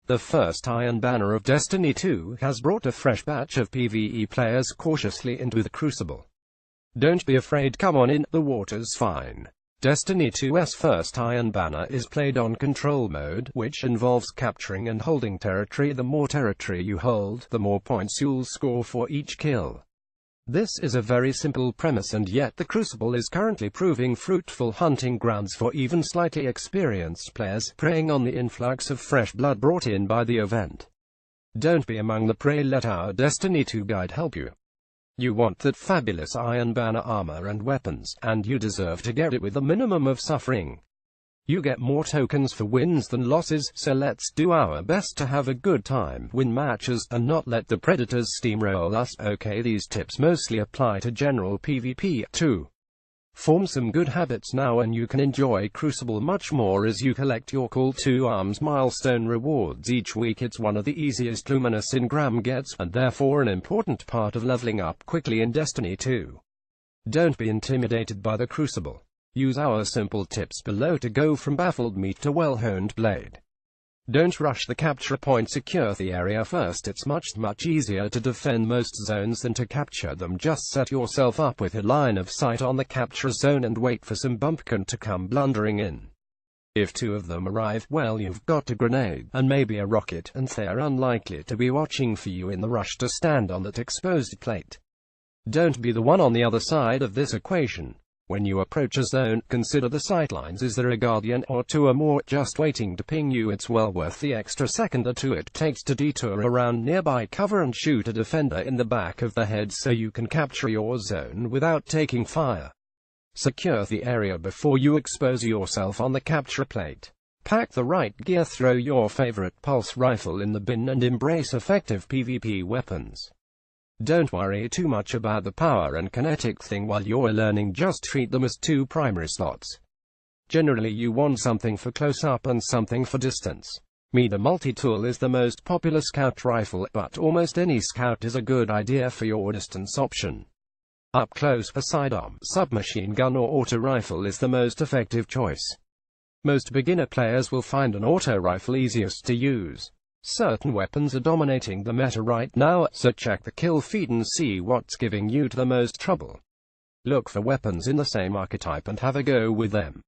The first Iron Banner of Destiny 2 has brought a fresh batch of PvE players cautiously into the Crucible. Don't be afraid, come on in, the water's fine. Destiny 2's first Iron Banner is played on control mode, which involves capturing and holding territory. The more territory you hold, the more points you'll score for each kill. This is a very simple premise, and yet the Crucible is currently proving fruitful hunting grounds for even slightly experienced players, preying on the influx of fresh blood brought in by the event. Don't be among the prey, let our Destiny 2 guide help you. You want that fabulous Iron Banner armor and weapons, and you deserve to get it with a minimum of suffering. You get more tokens for wins than losses, so let's do our best to have a good time, win matches, and not let the predators steamroll us. Okay, these tips mostly apply to general PvP, too. Form some good habits now and you can enjoy Crucible much more as you collect your Call to Arms milestone rewards each week. It's one of the easiest Luminous Engram gets, and therefore an important part of leveling up quickly in Destiny 2. Don't be intimidated by the Crucible. Use our simple tips below to go from baffled meat to well-honed blade. Don't rush the capture point, secure the area first. It's much easier to defend most zones than to capture them. Just set yourself up with a line of sight on the capture zone and wait for some bumpkin to come blundering in. If two of them arrive, well, you've got a grenade, and maybe a rocket, and they're unlikely to be watching for you in the rush to stand on that exposed plate. Don't be the one on the other side of this equation. When you approach a zone, consider the sightlines. Is there a Guardian or two or more just waiting to ping you? It's well worth the extra second or two it takes to detour around nearby cover and shoot a defender in the back of the head so you can capture your zone without taking fire. Secure the area before you expose yourself on the capture plate. Pack the right gear, throw your favorite pulse rifle in the bin, and embrace effective PvP weapons. Don't worry too much about the power and kinetic thing while you're learning, just treat them as two primary slots. Generally you want something for close-up and something for distance. The multi-tool is the most popular scout rifle, but almost any scout is a good idea for your distance option. Up close, a sidearm, submachine gun or auto rifle is the most effective choice. Most beginner players will find an auto rifle easiest to use. Certain weapons are dominating the meta right now, so check the kill feed and see what's giving you the most trouble. Look for weapons in the same archetype and have a go with them.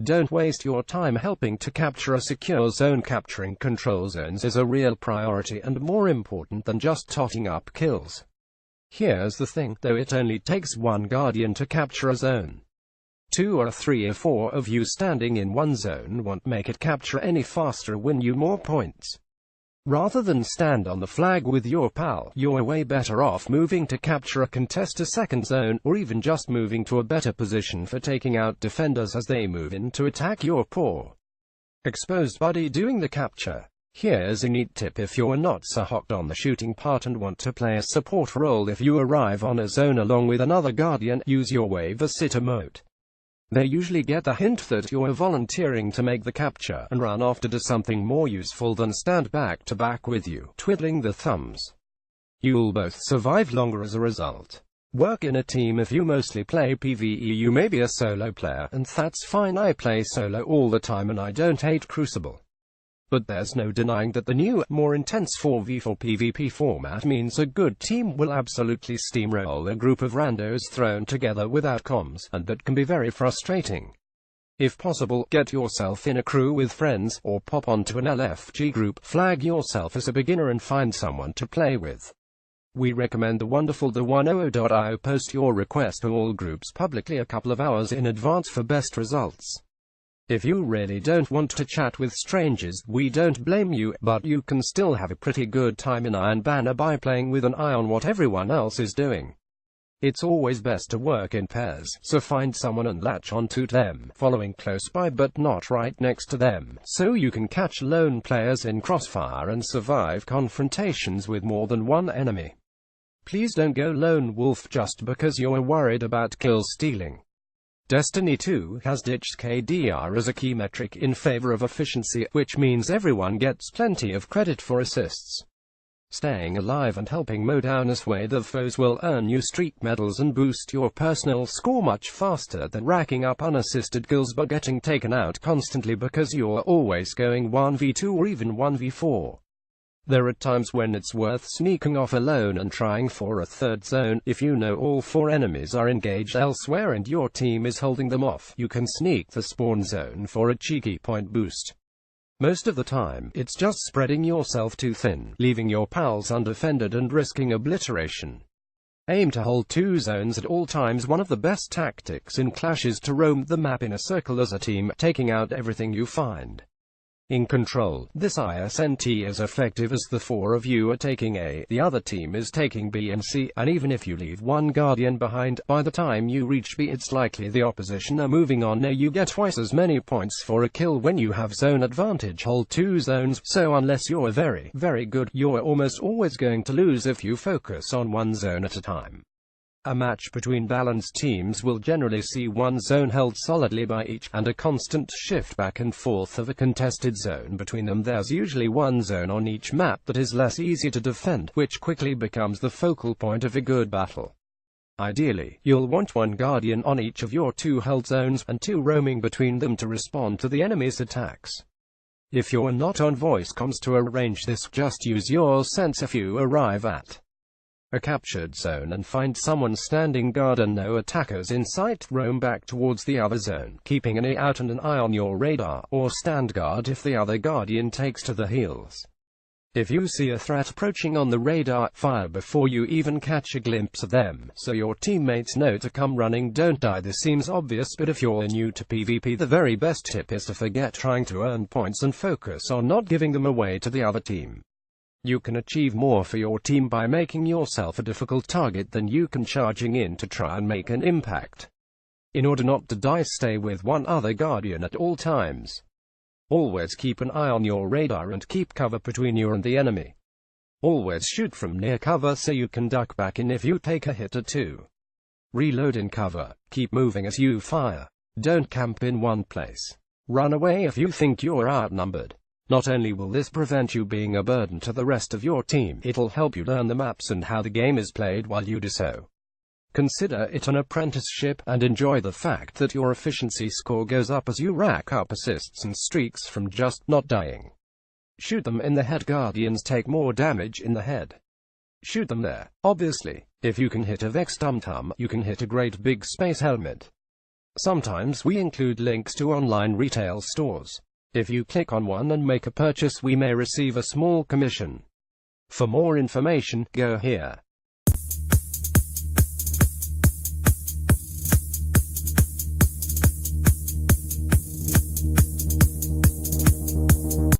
Don't waste your time helping to capture a secure zone. Capturing control zones is a real priority and more important than just totting up kills. Here's the thing, though, it only takes one Guardian to capture a zone. 2 or 3 or 4 of you standing in one zone won't make it capture any faster, win you more points. Rather than stand on the flag with your pal, you're way better off moving to capture a contest, a second zone, or even just moving to a better position for taking out defenders as they move in to attack your poor exposed buddy doing the capture. Here's a neat tip if you're not so hot on the shooting part and want to play a support role. If you arrive on a zone along with another Guardian, use your wave assist emote. They usually get the hint that you're volunteering to make the capture, and run off to do something more useful than stand back to back with you, twiddling the thumbs. You'll both survive longer as a result. Work in a team. If you mostly play PvE, you may be a solo player, and that's fine. I play solo all the time and I don't hate Crucible. But there's no denying that the new, more intense 4v4 PvP format means a good team will absolutely steamroll a group of randos thrown together without comms, and that can be very frustrating. If possible, get yourself in a crew with friends, or pop onto an LFG group, flag yourself as a beginner and find someone to play with. We recommend the wonderful the100.io. Post your request to all groups publicly a couple of hours in advance for best results. If you really don't want to chat with strangers, we don't blame you, but you can still have a pretty good time in Iron Banner by playing with an eye on what everyone else is doing. It's always best to work in pairs, so find someone and latch onto them, following close by but not right next to them, so you can catch lone players in crossfire and survive confrontations with more than one enemy. Please don't go lone wolf just because you're worried about kill stealing. Destiny 2 has ditched KDR as a key metric in favor of efficiency, which means everyone gets plenty of credit for assists. Staying alive and helping mow down a swathe of foes will earn you streak medals and boost your personal score much faster than racking up unassisted kills but getting taken out constantly because you're always going 1v2 or even 1v4. There are times when it's worth sneaking off alone and trying for a third zone. If you know all 4 enemies are engaged elsewhere and your team is holding them off, you can sneak the spawn zone for a cheeky point boost. Most of the time, it's just spreading yourself too thin, leaving your pals undefended and risking obliteration. Aim to hold 2 zones at all times. One of the best tactics in Clash is to roam the map in a circle as a team, taking out everything you find. In Control, this isn't as effective as the 4 of you are taking A, the other team is taking B and C, and even if you leave one Guardian behind, by the time you reach B it's likely the opposition are moving on A. You get twice as many points for a kill when you have zone advantage. Hold 2 zones, so unless you're very, very good, you're almost always going to lose if you focus on one zone at a time. A match between balanced teams will generally see one zone held solidly by each, and a constant shift back and forth of a contested zone between them. There's usually one zone on each map that is less easy to defend, which quickly becomes the focal point of a good battle. Ideally, you'll want one Guardian on each of your 2 held zones, and 2 roaming between them to respond to the enemy's attacks. If you're not on voice comms to arrange this, just use your sense. If you arrive at a captured zone and find someone standing guard and no attackers in sight, roam back towards the other zone, keeping an ear out and an eye on your radar, or stand guard if the other Guardian takes to the heels. If you see a threat approaching on the radar, fire before you even catch a glimpse of them, so your teammates know to come running. Don't die. This seems obvious, but if you're new to PvP, the very best tip is to forget trying to earn points and focus on not giving them away to the other team. You can achieve more for your team by making yourself a difficult target than you can charging in to try and make an impact. In order not to die, stay with one other Guardian at all times. Always keep an eye on your radar and keep cover between you and the enemy. Always shoot from near cover so you can duck back in if you take a hit or 2. Reload in cover. Keep moving as you fire. Don't camp in one place. Run away if you think you're outnumbered. Not only will this prevent you being a burden to the rest of your team, it'll help you learn the maps and how the game is played while you do so. Consider it an apprenticeship, and enjoy the fact that your efficiency score goes up as you rack up assists and streaks from just not dying. Shoot them in the head. Guardians take more damage in the head. Shoot them there. Obviously, if you can hit a Vex Tum-Tum, you can hit a great big space helmet. Sometimes we include links to online retail stores. If you click on one and make a purchase, we may receive a small commission. For more information, go here.